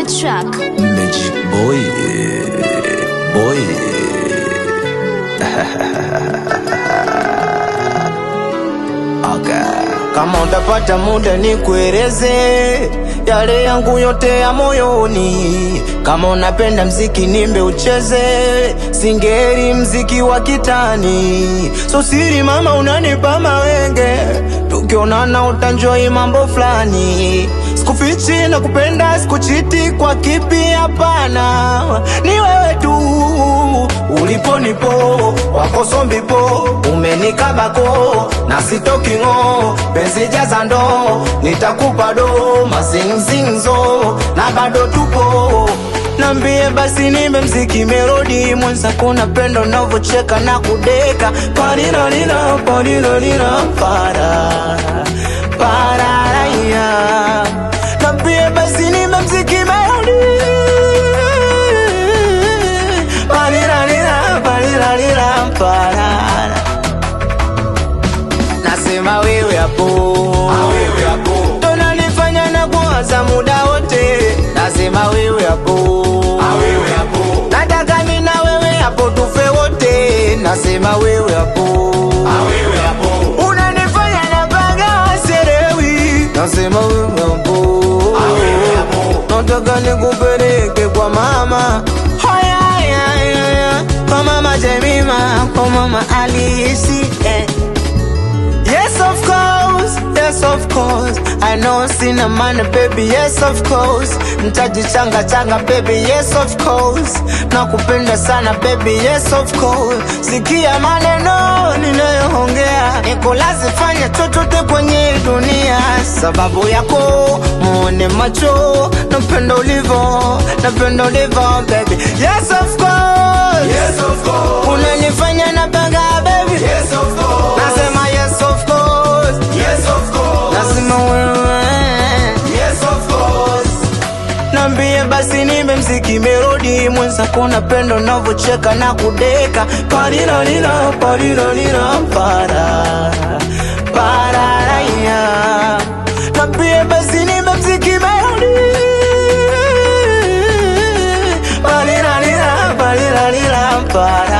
the track. Magic boy, boy. Okay. Kama utapata muda nikueleze yale yangu yote ya moyoni. Kama unapenda mziki nimbe ucheze singeri mziki wa kitani. So siri mama unanipa mawenge, tukionana utanjoi mambo flani. Sikufichi na kupenda sikuchiti kwa kipi hapana. Ni wewe tu ulipo nipo wako sombipo umenikabako na sitoki ngo penzi jaza ndo nitakupa do mazingzinzo na bado tupo. Nambie basi nimbe mziki melodi mwenza kuna pendo navocheka na kudeka parira lira parira lira para para ya. Nambie basi nimbe mziki melodi parira lira parira lira para. Nasema wewe hapo, wewe hapo tona nifanya na kuwaza muda wote. Nasema wewe hapo, wewe hapo nataka mimi na wewe hapo tufe wote. Nasema wewe hapo, wewe hapo unanifanya na baga serewi. Nasema wewe hapo, wewe hapo nataka nikupeleke kwa mama. Haya haya kwa mama Jemima, kwa mama Alisi Yes of course, yes of course. I know sina money baby, yes of course. Ntajichanga changa baby, yes of course. Nakupenda sana baby, yes of course. Sikia maneno ninayoongea, nikulazi fanya chochote kwenye dunia. Sababu yako muone macho, napenda ulivo, napenda ulivo baby. Yes of course, yes of course. Unanifanya na banga baby, yes of course. Nasema yes of course, yes of course. Nasema wewe, yes of course. Nambie basi nimbe mziki melodi mwenza kuna pendo navocheka na kudeka parira lira parira lira para para ya. Nambie basi nimbe mziki melodi parira lira parira lira para